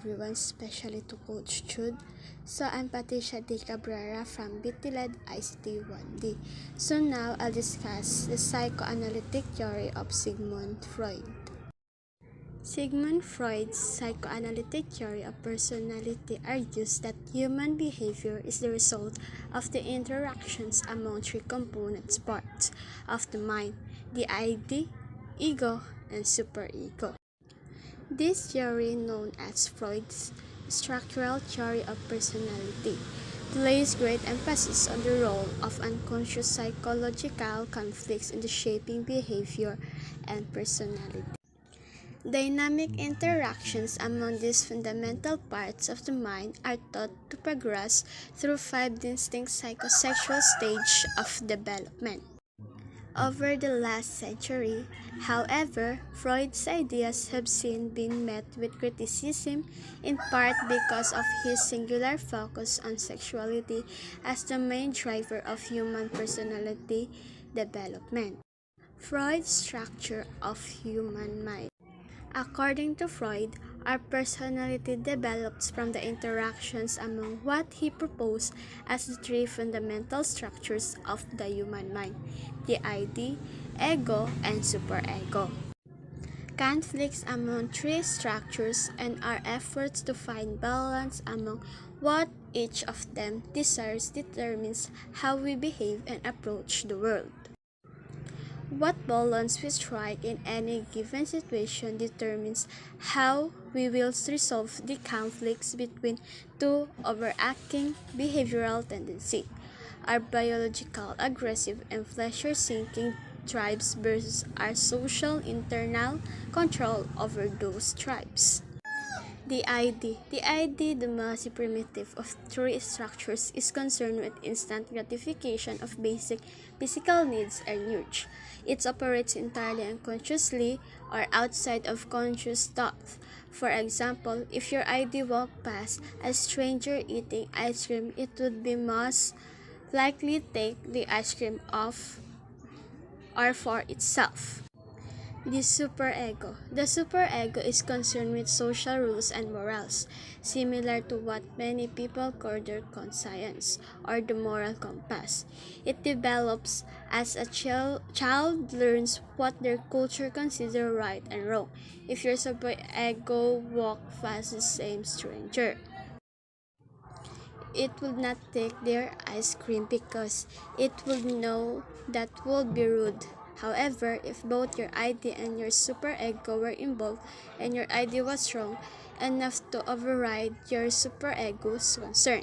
everyone, especially to Coach Jude. So I'm Patricia D. Cabrera from BTLED ICT 1D. So now I'll discuss the psychoanalytic theory of Sigmund Freud. Sigmund Freud's psychoanalytic theory of personality argues that human behavior is the result of the interactions among three component parts of the mind: the id, ego, and superego. This theory, known as Freud's structural theory of personality, places great emphasis on the role of unconscious psychological conflicts in the shaping behavior and personality. Dynamic interactions among these fundamental parts of the mind are thought to progress through 5 distinct psychosexual stages of development. Over the last century, however, Freud's ideas have been met with criticism, in part because of his singular focus on sexuality as the main driver of human personality development. Freud's structure of human mind. According to Freud, our personality develops from the interactions among what he proposed as the 3 fundamental structures of the human mind: the id, ego, and superego. Conflicts among 3 structures and our efforts to find balance among what each of them desires determines how we behave and approach the world. What balance we strike in any given situation determines how we will resolve the conflicts between 2 overarching behavioral tendencies: our biological, aggressive, and pleasure-seeking tribes versus our social internal control over those tribes. The id, the most primitive of 3 structures, is concerned with instant gratification of basic physical needs and urge. It operates entirely unconsciously or outside of conscious thought. For example, if your id walked past a stranger eating ice cream, it would be most likely take the ice cream off or for itself. The superego. The superego is concerned with social rules and morals, similar to what many people call their conscience or the moral compass. It develops as a child learns what their culture considers right and wrong. If your superego walks past the same stranger, it would not take their ice cream because it would know that would be rude. However, if both your id and your superego were involved and your id was strong enough to override your superego's concern,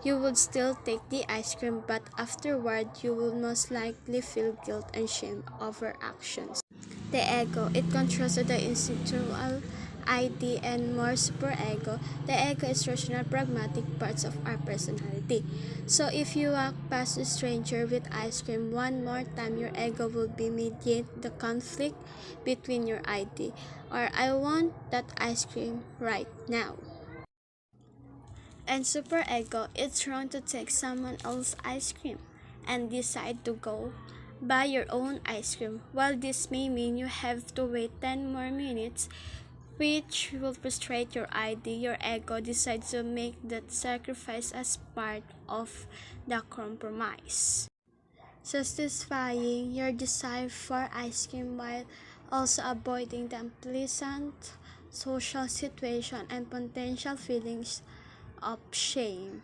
you would still take the ice cream, but afterward you would most likely feel guilt and shame over actions. The ego, it controls the instinctual id and more superego. The ego is rational, pragmatic parts of our personality. So if you walk past a stranger with ice cream one more time, your ego will be mediate the conflict between your id or I want that ice cream right now. And superego, it's wrong to take someone else's ice cream and decide to go buy your own ice cream. While this may mean you have to wait 10 more minutes, which will frustrate your id, your ego decides to make that sacrifice as part of the compromise, satisfying your desire for ice cream while also avoiding the unpleasant social situation and potential feelings of shame.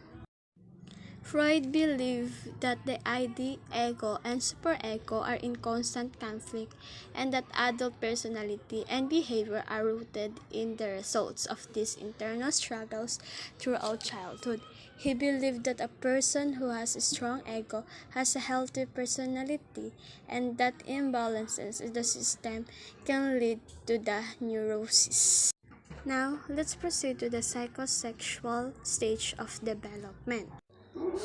Freud believed that the id, ego, and superego are in constant conflict and that adult personality and behavior are rooted in the results of these internal struggles throughout childhood. He believed that a person who has a strong ego has a healthy personality and that imbalances in the system can lead to the neurosis. Now, let's proceed to the psychosexual stage of development.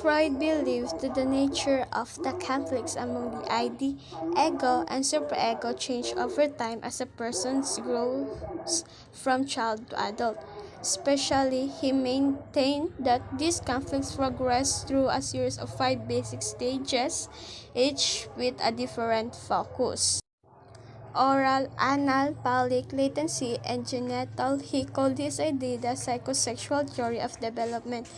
Freud believed that the nature of the conflicts among the id, ego, and superego change over time as a person grows from child to adult. Especially, he maintained that these conflicts progress through a series of 5 basic stages, each with a different focus. oral, anal, phallic, latency, and genital. He called this idea the psychosexual theory of development,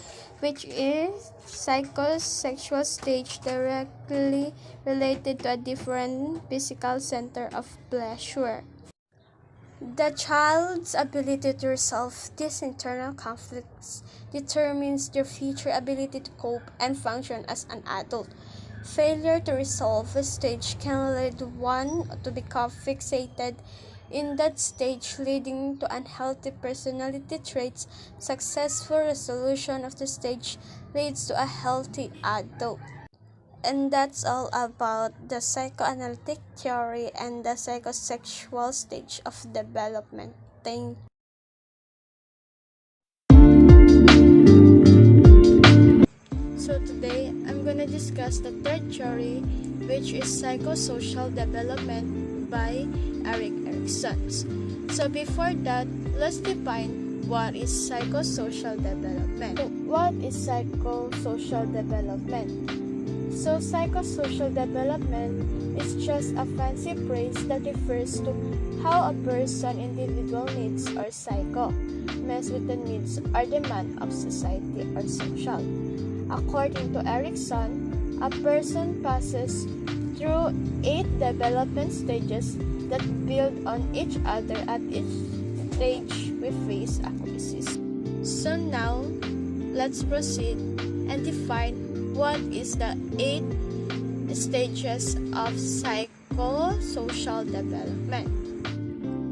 which is psychosexual stage directly related to a different physical center of pleasure. The child's ability to resolve these internal conflicts determines their future ability to cope and function as an adult. Failure to resolve a stage can lead one to become fixated in that stage, leading to unhealthy personality traits. Successful resolution of the stage leads to a healthy adult. And that's all about the psychoanalytic theory and the psychosexual stage of development. Thank you. So today, I'm gonna discuss the third theory, which is psychosocial development by Erik Erikson. So before that, let's define what is psychosocial development. So what is psychosocial development? So psychosocial development is just a fancy phrase that refers to how a person individual needs or psycho mess with the needs or demand of society or social. According to Erikson, a person passes through 8 development stages that build on each other. At each stage, we face a crisis. So now, let's proceed and define what is the 8 stages of psychosocial development.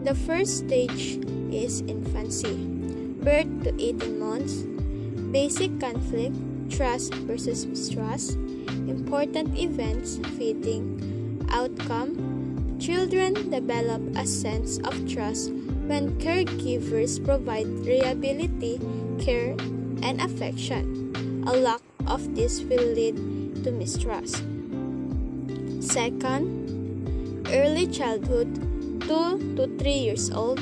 The first stage is infancy, birth to 18 months, basic conflict, trust versus mistrust, important events, feeding, outcome. Children develop a sense of trust when caregivers provide reliability, care, and affection. A lack of this will lead to mistrust. Second, early childhood, 2 to 3 years old,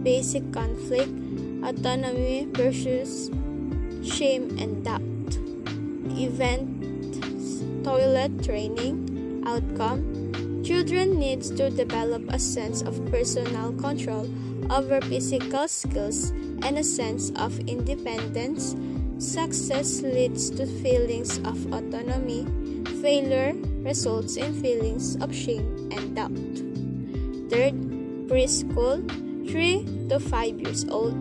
basic conflict, autonomy versus shame and doubt. Events, toilet training, outcome. Children needs to develop a sense of personal control over physical skills and a sense of independence. Success leads to feelings of autonomy. Failure results in feelings of shame and doubt. Third, preschool, 3 to 5 years old,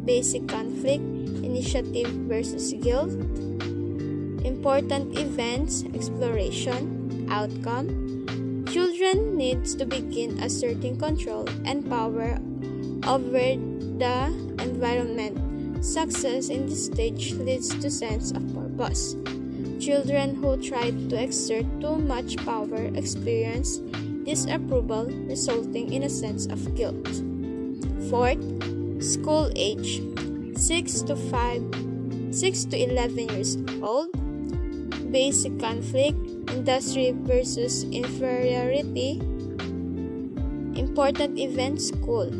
basic conflict, initiative versus guilt. Important events, exploration, outcome. Children needs to begin asserting control and power over the environment. Success in this stage leads to sense of purpose. Children who try to exert too much power experience disapproval, resulting in a sense of guilt. Fourth, school age, 6 to 11 years old, basic conflict, industry versus inferiority, important event, school.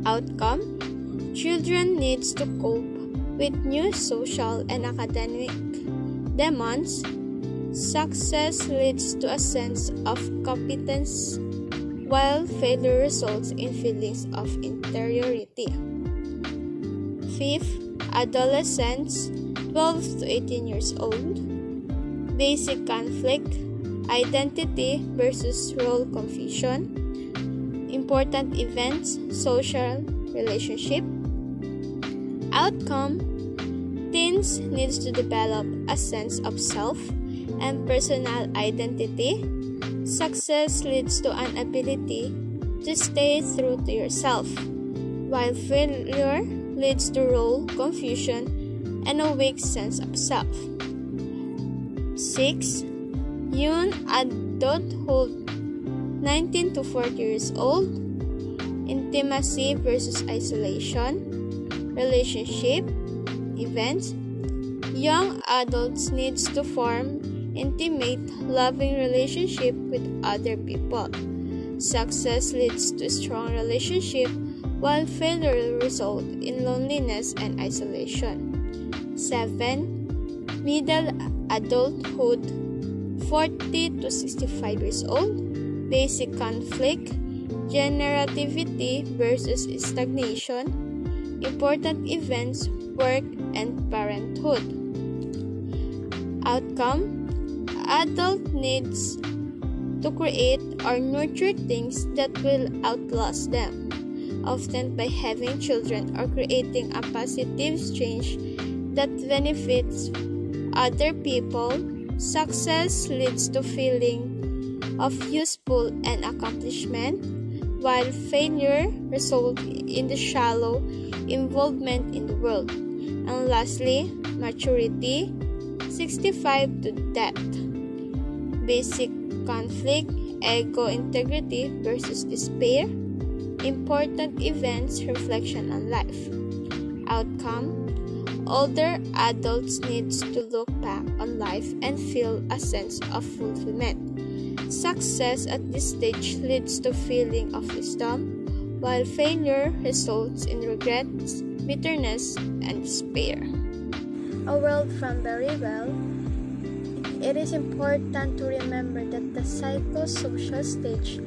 Outcome, children needs to cope with new social and academic demands. Success leads to a sense of competence, while failure results in feelings of inferiority. Fifth, adolescents, 12 to 18 years old, basic conflict, identity versus role confusion, important events, social relationship. Outcome, teens needs to develop a sense of self and personal identity. Success leads to an ability to stay true to yourself, while failure leads to role confusion and a weak sense of self. 6. Young adulthood, 19 to 40 years old, intimacy versus isolation, relationship, events. Young adults needs to form intimate, loving relationship with other people. Success leads to strong relationship, while failure will result in loneliness and isolation. 7. Middle adulthood, 40 to 65 years old, basic conflict, generativity versus stagnation, important events, work, and parenthood. Outcome: adult needs to create or nurture things that will outlast them, often by having children or creating a positive change that benefits other people. Success leads to feeling of useful and accomplishment, while failure results in the shallow involvement in the world. And lastly, maturity, 65 to death. Basic conflict, ego integrity versus despair, important events, reflection on life. Outcome: older adults need to look back on life and feel a sense of fulfillment. Success at this stage leads to feeling of wisdom, while failure results in regrets, bitterness, and despair. A world from very well. It is important to remember that the psychosocial stage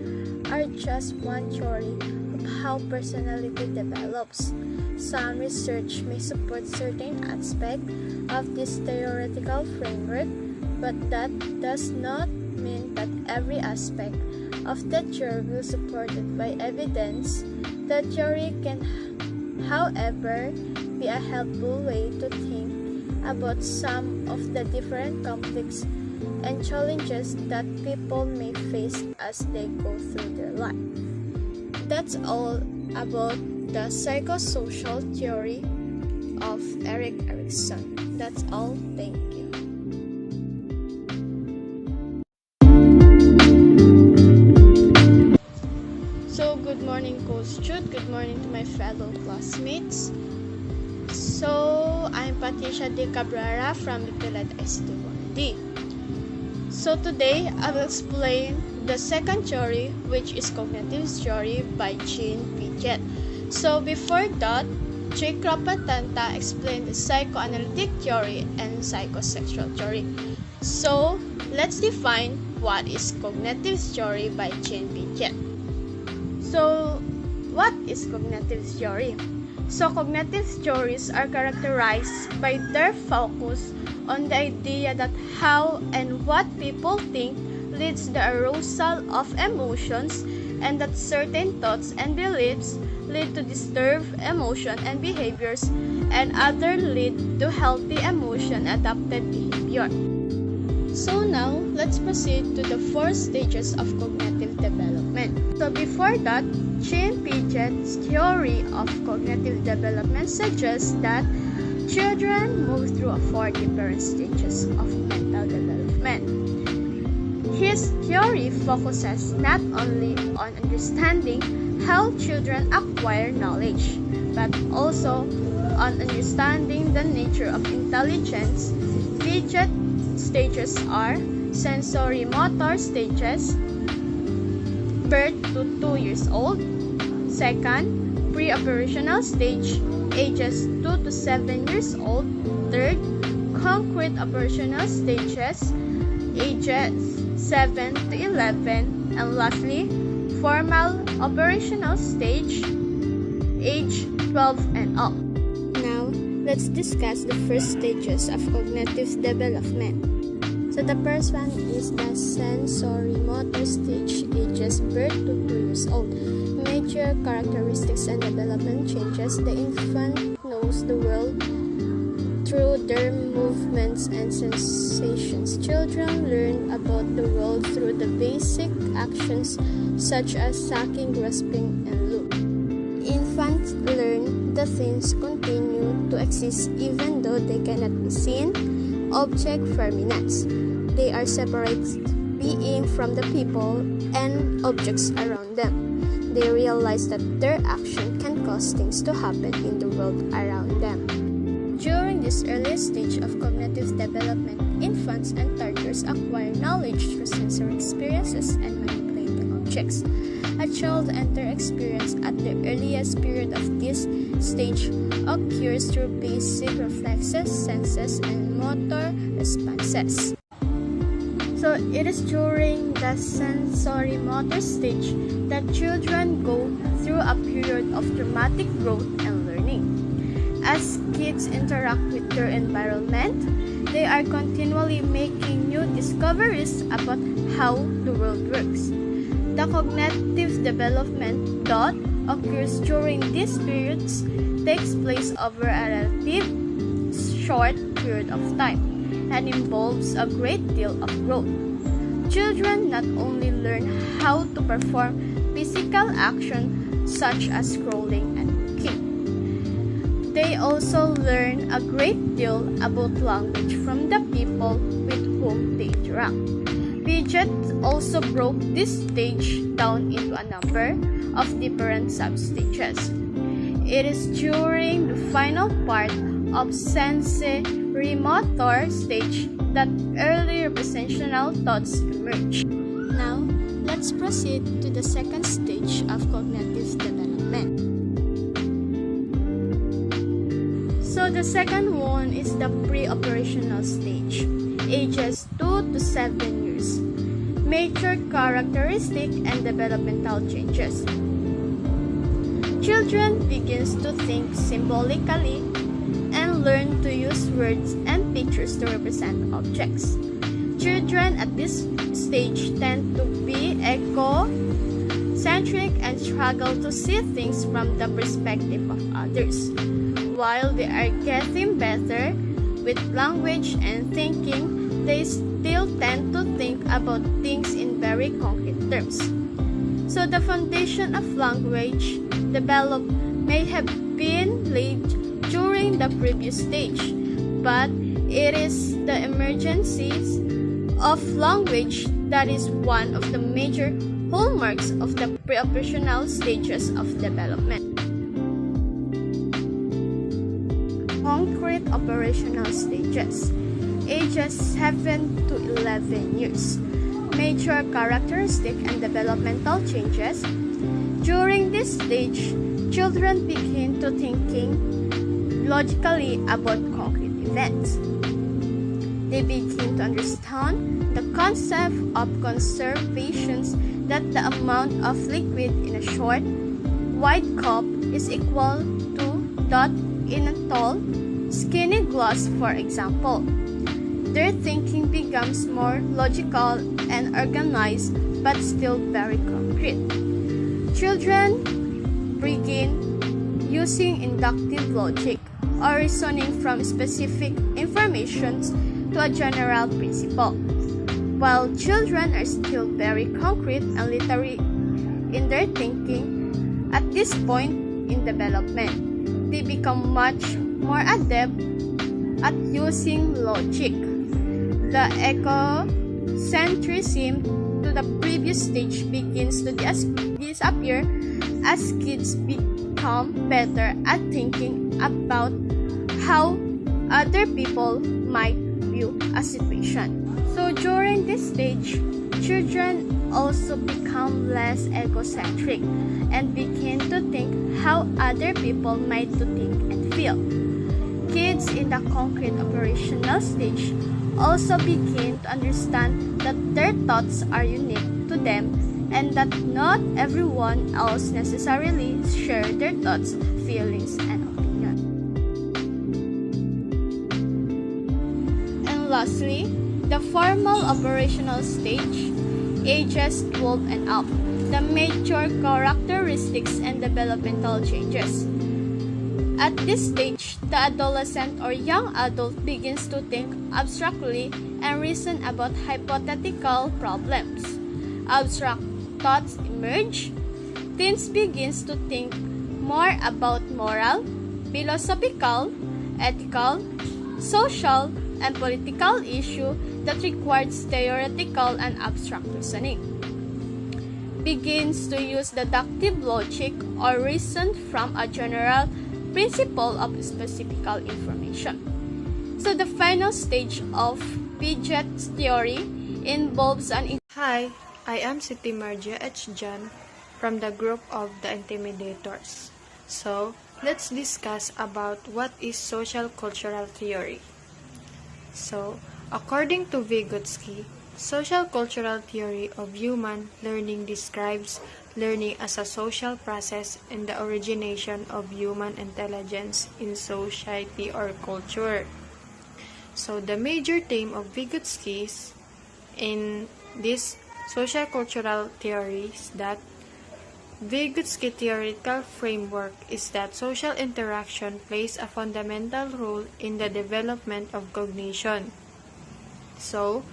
are just one theory of how personality develops. Some research may support certain aspects of this theoretical framework, but that does not mean that every aspect of the theory will be supported by evidence. The theory can, however, be a helpful way to think about some of the different conflicts and challenges that people may face as they go through their life. That's all about the psychosocial theory of Erik Erikson. That's all. Thank you. So, good morning, Coach Jude. Good morning to my fellow classmates. So, I'm Patricia de Cabrera from Bittilad ICT-1D. So, today I will explain the second theory, which is cognitive theory by Jean Piaget. So before that, J. Kropotanta explained the psychoanalytic theory and psychosexual theory. So let's define what is cognitive theory by Jean Piaget. So what is cognitive theory? So cognitive theories are characterized by their focus on the idea that how and what people think leads the arousal of emotions, and that certain thoughts and beliefs lead to disturbed emotion and behaviors, and other lead to healthy emotion adapted behavior. So now, let's proceed to the 4 stages of cognitive development. So before that, Jean Piaget's theory of cognitive development suggests that children move through 4 different stages of mental development. His theory focuses not only on understanding how children acquire knowledge, but also on understanding the nature of intelligence. Piaget stages are sensory-motor stages, birth to 2 years old. Second, pre-operational stage, ages 2 to 7 years old. Third, concrete operational stages, ages 7 to 11. And lastly, formal operational stage, age 12 and up. Now, let's discuss the first stages of cognitive development. So the first one is the sensory-motor stage, ages birth to 2 years old. Major characteristics and development changes. The infant knows the world through their movements and sensations. Children learn about the world through the basic actions such as sucking, grasping, and look. Infants learn that things continue to exist even though they cannot be seen. Object permanence. They are separate being from the people and objects around them. They realize that their action can cause things to happen in the world around them. During this early stage of cognitive development, infants and toddlers acquire knowledge through sensory experiences and manipulating objects. A child enters experience at the earliest period of this stage occurs through basic reflexes, senses, and motor responses. So it is during the sensory-motor stage that children go through a period of dramatic growth and learning. As kids interact with their environment, they are continually making new discoveries about how the world works. The cognitive development that occurs during these periods takes place over a relative short period of time and involves a great deal of growth. Children not only learn how to perform physical action such as crawling and walking, they also learn a great deal about language from the people with whom they interact. Piaget also broke this stage down into a number of different substages. It is during the final part of sensory-motor stage that early representational thoughts emerge. Now, let's proceed to the second stage of cognitive development. So the second one is the pre-operational stage, ages 2 to 7 years. Major characteristic and developmental changes. Children begins to think symbolically and learn to use words and pictures to represent objects. Children at this stage tend to be egocentric and struggle to see things from the perspective of others. While they are getting better with language and thinking, they still tend to think about things in very concrete terms. So the foundation of language development may have been laid during the previous stage, but it is the emergence of language that is one of the major hallmarks of the pre-operational stages of development. Concrete operational stages, ages 7 to 11 years. Major characteristic and developmental changes. During this stage, children begin to thinking logically about concrete events. They begin to understand the concept of conservation, that the amount of liquid in a short, wide cup is equal to that in a tall, skinny glass, for example. Their thinking becomes more logical and organized, but still very concrete. Children begin using inductive logic or reasoning from specific information to a general principle. While children are still very concrete and literary in their thinking, at this point in development, they become much more adept at using logic. The ecocentrism to the previous stage begins to disappear as kids become better at thinking about how other people might view a situation. So during this stage, children also become less egocentric and begin to think how other people might to think and feel. Kids in the concrete operational stage also begin to understand that their thoughts are unique to them and that not everyone else necessarily share their thoughts, feelings, and opinions. And lastly, the formal operational stage, ages 12 and up. The major characteristics and developmental changes. At this stage, the adolescent or young adult begins to think abstractly and reason about hypothetical problems. Abstract thoughts emerge. Teens begins to think more about moral, philosophical, ethical, social, and political issues that requires theoretical and abstract reasoning. Begins to use deductive logic or reason from a general principle of specific information. So the final stage of Piaget's theory involves an... Hi, I am Siti Marja H. Jan from the group of the Intimidators. So, let's discuss about what is social cultural theory. So, according to Vygotsky, Social cultural theory of human learning describes learning as a social process and the origination of human intelligence in society or culture. So the major theme of Vygotsky's in this social cultural theory is that Vygotsky theoretical framework is that social interaction plays a fundamental role in the development of cognition. So,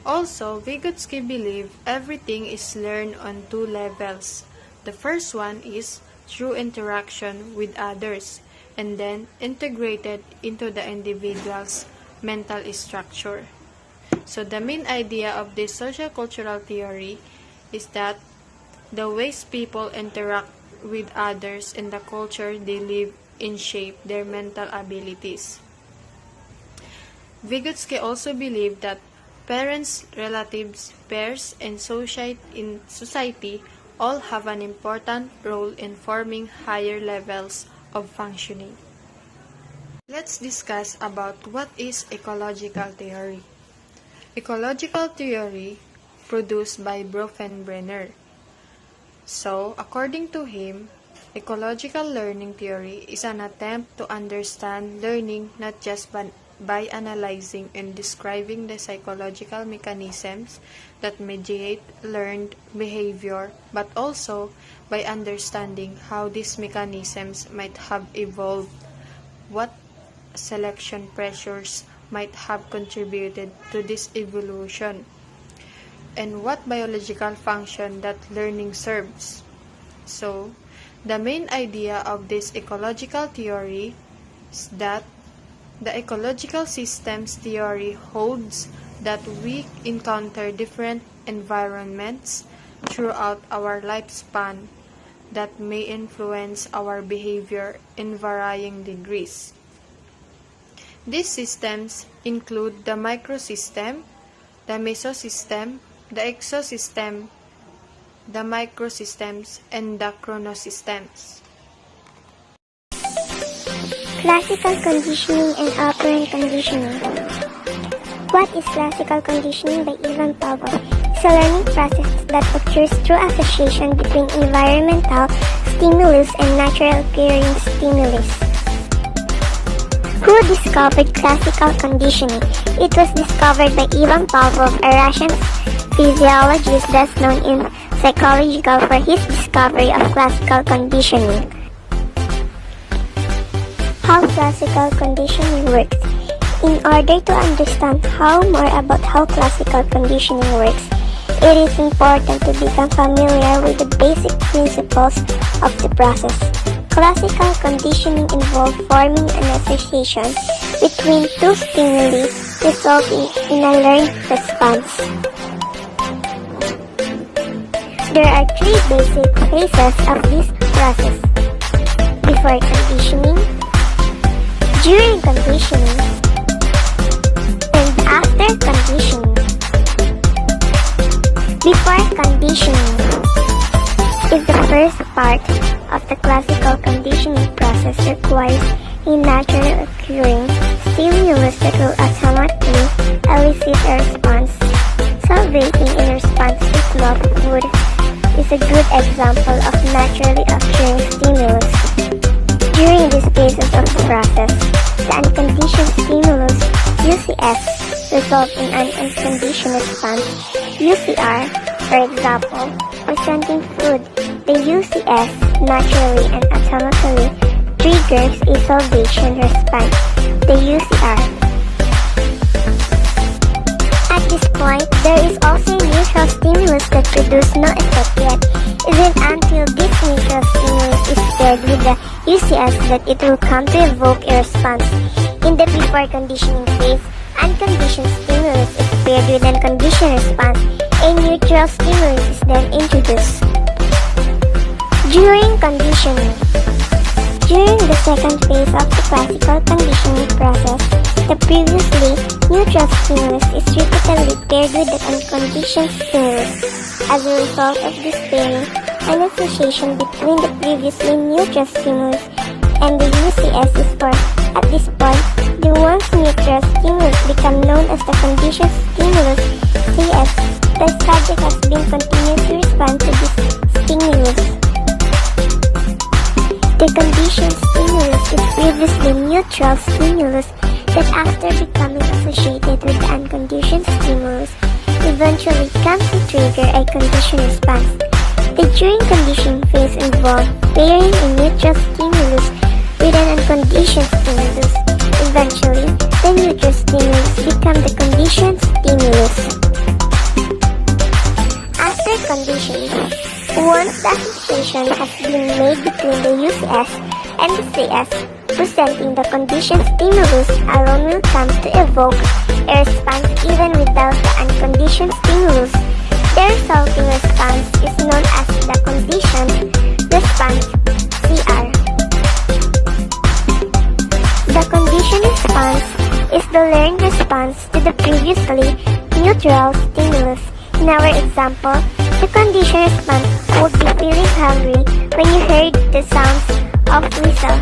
also, Vygotsky believed everything is learned on two levels. The first one is through interaction with others, and then integrated into the individual's mental structure. So the main idea of this social cultural theory is that the ways people interact with others and the culture they live in shape their mental abilities. Vygotsky also believed that parents, relatives, peers, and society all have an important role in forming higher levels of functioning. Let's discuss about what is ecological theory. Ecological theory produced by Bronfenbrenner. So, according to him, ecological learning theory is an attempt to understand learning not just by analyzing and describing the psychological mechanisms that mediate learned behavior, but also by understanding how these mechanisms might have evolved, what selection pressures might have contributed to this evolution, and what biological function that learning serves. So, the main idea of this ecological theory is that the ecological systems theory holds that we encounter different environments throughout our lifespan that may influence our behavior in varying degrees. These systems include the microsystem, the mesosystem, the exosystem, the microsystems, and the chronosystems. Classical conditioning and operant conditioning. What is classical conditioning by Ivan Pavlov? It's a learning process that occurs through association between environmental stimulus and natural occurring stimulus. Who discovered classical conditioning? It was discovered by Ivan Pavlov, a Russian physiologist best known in psychology for his discovery of classical conditioning. How classical conditioning works. In order to understand more about how classical conditioning works, it is important to become familiar with the basic principles of the process. Classical conditioning involves forming an association between two stimuli, resulting in a learned response. There are three basic phases of this process: before conditioning, during conditioning, and after conditioning. Before conditioning is the first part of the classical conditioning process, requires a naturally occurring stimulus that will automatically elicit a response. Celebrating in response to smell food is a good example of naturally occurring stimulus. During these phases of the process, the unconditioned stimulus, UCS, results in an unconditioned response, UCR. For example, presenting food, the UCS naturally and automatically triggers a salivation response, the UCR. At this point, there is also a neutral stimulus that produces no effect yet. It isn't until this neutral stimulus is paired with the UCS that it will come to evoke a response. In the before conditioning phase, unconditioned stimulus is paired with unconditioned response. A neutral stimulus is then introduced. During conditioning. During the second phase of the classical conditioning process, the previously neutral stimulus is repeatedly paired with the unconditioned stimulus. As a result of this pairing, an association between the previously neutral stimulus and the UCS is formed. At this point, the once neutral stimulus becomes known as the conditioned stimulus CS, the subject has been continued to respond to this stimulus. The conditioned stimulus is previously neutral stimulus that after becoming associated with the unconditioned stimulus eventually comes to trigger a conditioned response. The during conditioning phase involves pairing a neutral stimulus with an unconditioned stimulus. Eventually, the neutral stimulus becomes the conditioned stimulus. After conditioning, once the association has been made between the UCS and the CS, presenting the conditioned stimulus alone will come to evoke a response even without the unconditioned stimulus. The resulting response is known as the conditioned response, CR. The conditioned response is the learned response to the previously neutral stimulus. In our example, the conditioned response would be feeling hungry when you heard the sounds of whistle.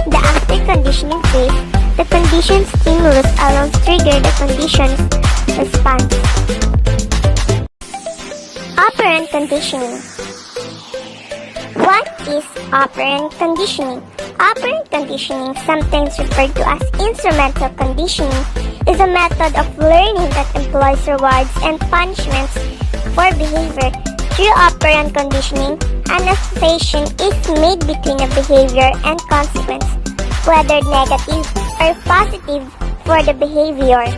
The after conditioning phase, the conditioned stimulus alone trigger the conditioned response. Operant conditioning. What is operant conditioning? Operant conditioning, sometimes referred to as instrumental conditioning, is a method of learning that employs rewards and punishments for behavior. Through operant conditioning, an association is made between a behavior and consequence, whether negative or positive for the behavior.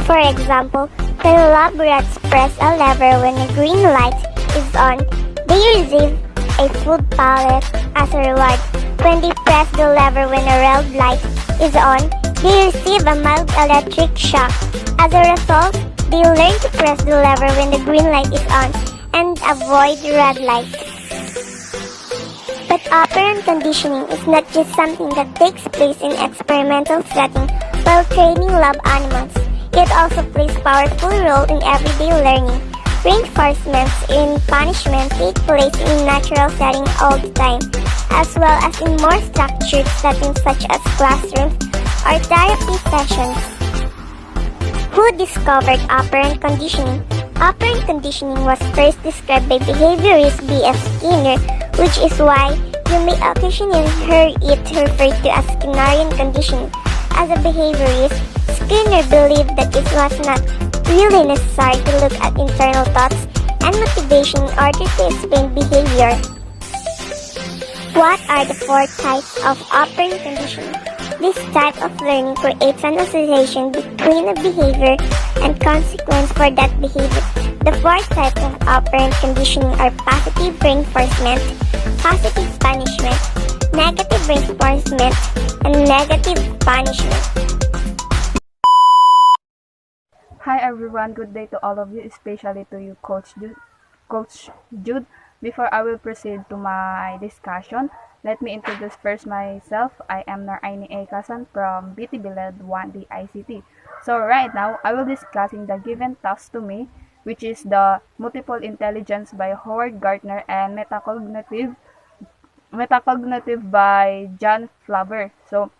For example, when lab rats press a lever when a green light is on, they receive a food pellet as a reward. When they press the lever when a red light is on, they receive a mild electric shock. As a result, they learn to press the lever when the green light is on and avoid red light. But operant conditioning is not just something that takes place in experimental setting while training lab animals. It also plays a powerful role in everyday learning. Reinforcements in punishment take place in natural setting all the time, as well as in more structured settings such as classrooms or therapy sessions. Who discovered operant conditioning? Operant conditioning was first described by behaviorist B.F. Skinner, which is why you may occasionally hear it referred to as Skinnerian conditioning. As a behaviorist, Skinner believed that it was not really necessary to look at internal thoughts and motivation in order to explain behavior. What are the four types of operant conditioning? This type of learning creates an association between a behavior and consequence for that behavior. The four types of operant conditioning are positive reinforcement, positive punishment, negative reinforcement, and negative punishment. Hi everyone, good day to all of you, especially to you, Coach Jude. Before I will proceed to my discussion, let me introduce first myself. I am Naraini A. Kasan from BT Biled 1D ICT. So right now, I will discussing the given task to me, which is the multiple intelligence by Howard Gardner and metacognitive by John Flaber. So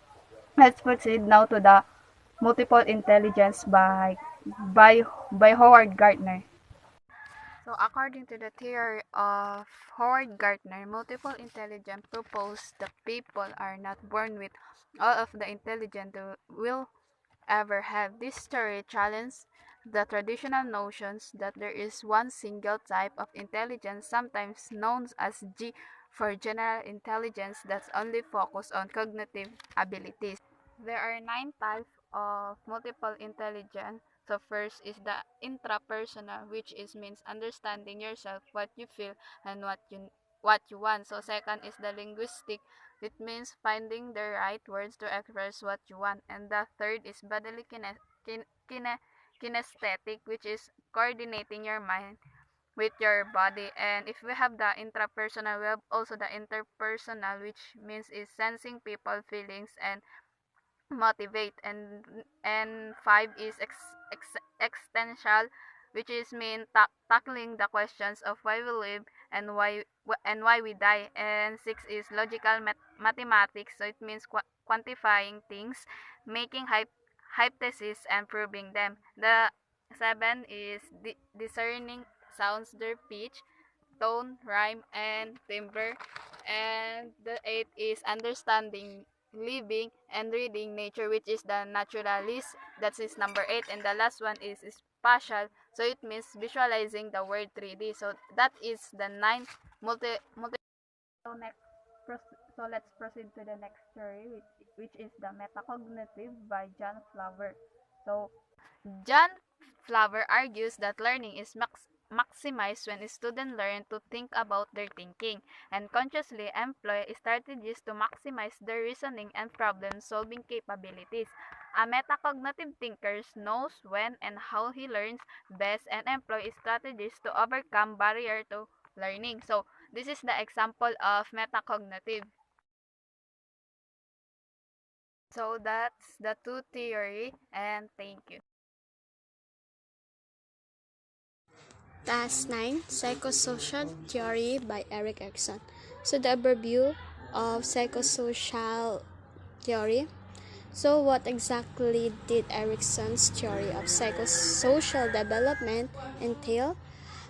let's proceed now to the multiple intelligence by Howard Gardner. So according to the theory of Howard Gardner, multiple intelligence proposed that people are not born with all of the intelligence they will ever have. This theory challenges the traditional notions that there is one single type of intelligence, sometimes known as G for general intelligence, that's only focused on cognitive abilities. There are 9 types of multiple intelligence. So first is the intrapersonal, which is means understanding yourself, what you feel, and what you want. So second is the linguistic. It means finding the right words to express what you want. And the third is bodily kinesthetic, which is coordinating your mind with your body. And if we have the intrapersonal, we have also the interpersonal, which means is sensing people feelings and motivate. And five is existential, which is mean tackling the questions of why we live and why we die. And six is logical mathematics, so it means quantifying things, making hypotheses and proving them. 7 is discerning sounds, their pitch, tone, rhyme, and timbre. And the 8 is understanding, living, and reading nature, which is the naturalist. That is number 8. And the last one is spatial. So it means visualizing the word 3D. So that is the 9 multi. So so let's proceed to the next theory, which is the metacognitive by John Flower. So John Flower argues that learning is maximized when students learn to think about their thinking and consciously employ strategies to maximize their reasoning and problem-solving capabilities. A metacognitive thinker knows when and how he learns best and employ strategies to overcome barrier to learning. So this is the example of metacognitive. So that's the two theory, and thank you. Task 9, Psychosocial Theory by Erik Erikson. So the overview of psychosocial theory. So what exactly did Erikson's theory of psychosocial development entail?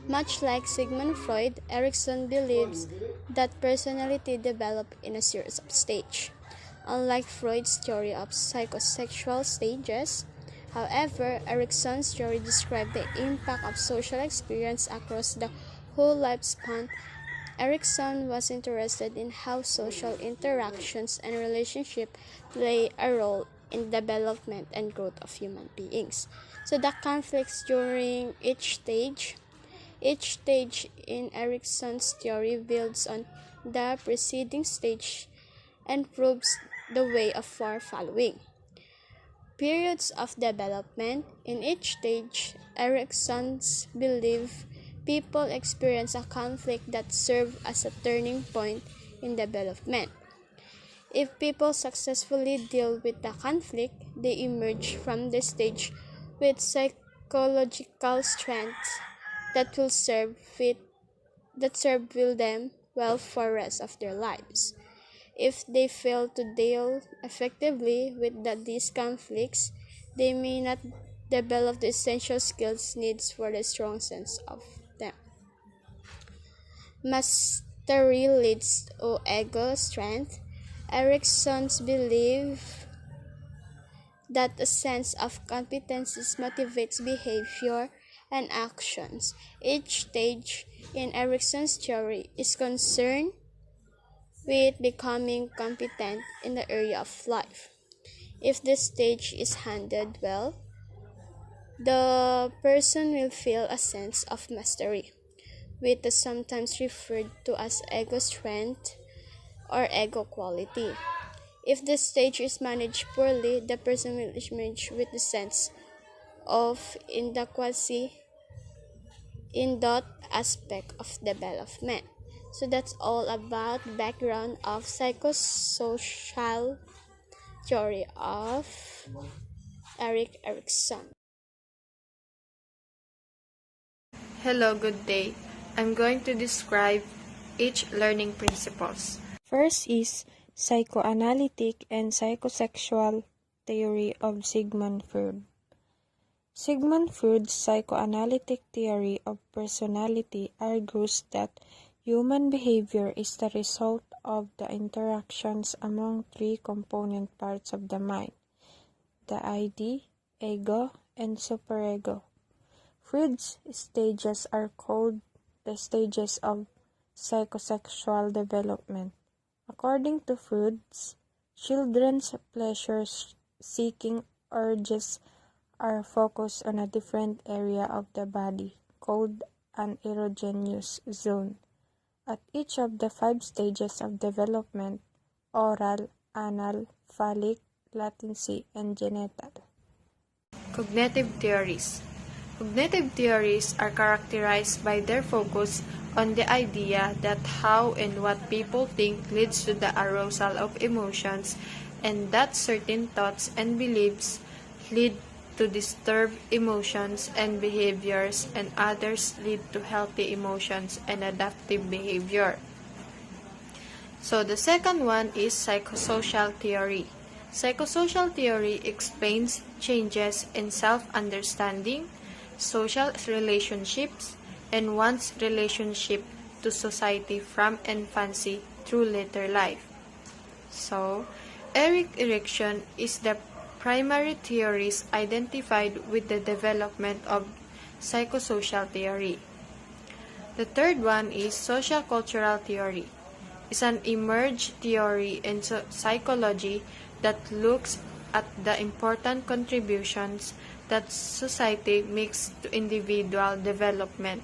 Much like Sigmund Freud, Erikson believes that personality develops in a series of stages. Unlike Freud's theory of psychosexual stages, however, Erikson's theory described the impact of social experience across the whole lifespan. Erikson was interested in how social interactions and relationships play a role in the development and growth of human beings. So the conflicts during each stage in Erikson's theory builds on the preceding stage and proves the way of for following. Periods of development. In each stage, Erikson's belief people experience a conflict that serves as a turning point in development. If people successfully deal with the conflict, they emerge from the stage with psychological strengths that will serve them well for the rest of their lives. If they fail to deal effectively with these conflicts, they may not develop the essential skills needed for the strong sense of them. Mastery leads to ego strength. Erikson's belief that a sense of competence motivates behavior and actions. Each stage in Erikson's theory is concerned with becoming competent in the area of life. If this stage is handled well, the person will feel a sense of mastery, which is sometimes referred to as ego strength or ego quality. If this stage is managed poorly, the person will emerge with the sense of inadequacy in that aspect of development. So that's all about background of psychosocial theory of Erik Erikson. Hello, good day. I'm going to describe each learning principles. First is psychoanalytic and psychosexual theory of Sigmund Freud. Sigmund Freud's psychoanalytic theory of personality argues that human behavior is the result of the interactions among three component parts of the mind: the id, ego, and superego. Freud's stages are called the stages of psychosexual development. According to Freud, children's pleasure-seeking urges are focused on a different area of the body, called an erogenous zone. At each of the 5 stages of development: oral, anal, phallic, latency, and genital. Cognitive theories. Cognitive theories are characterized by their focus on the idea that how and what people think leads to the arousal of emotions, and that certain thoughts and beliefs lead to disturbed emotions and behaviors, and others lead to healthy emotions and adaptive behavior. So the second one is psychosocial theory. Psychosocial theory explains changes in self-understanding, social relationships, and one's relationship to society from infancy through later life. So, Erik Erikson is the primary theorist identified with the development of psychosocial theory. The third one is social cultural theory. It's an emerged theory in psychology that looks at the important contributions that society makes to individual development.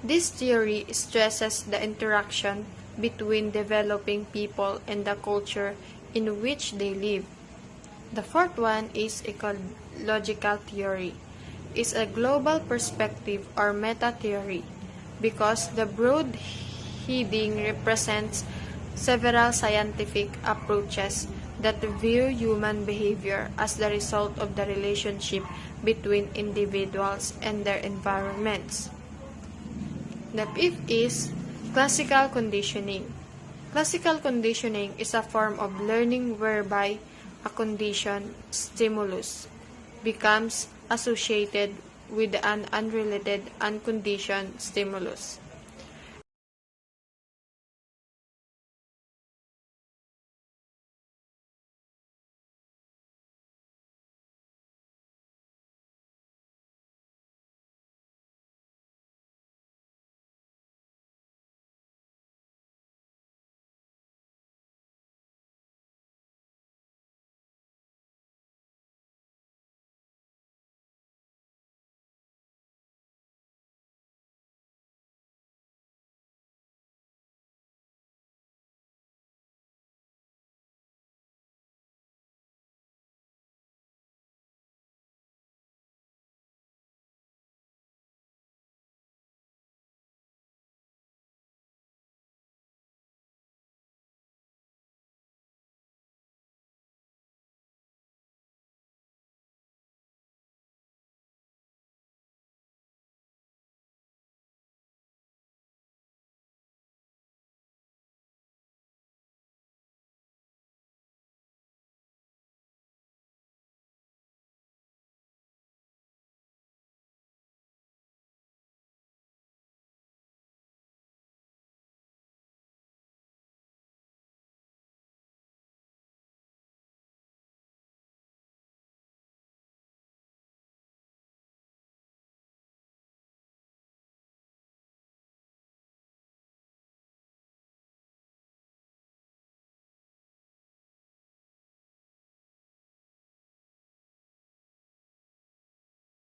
This theory stresses the interaction between developing people and the culture in which they live. The fourth one is ecological theory. It's a global perspective or meta-theory because the broad heading represents several scientific approaches that view human behavior as the result of the relationship between individuals and their environments. The fifth is classical conditioning. Classical conditioning is a form of learning whereby a conditioned stimulus becomes associated with an unrelated unconditioned stimulus.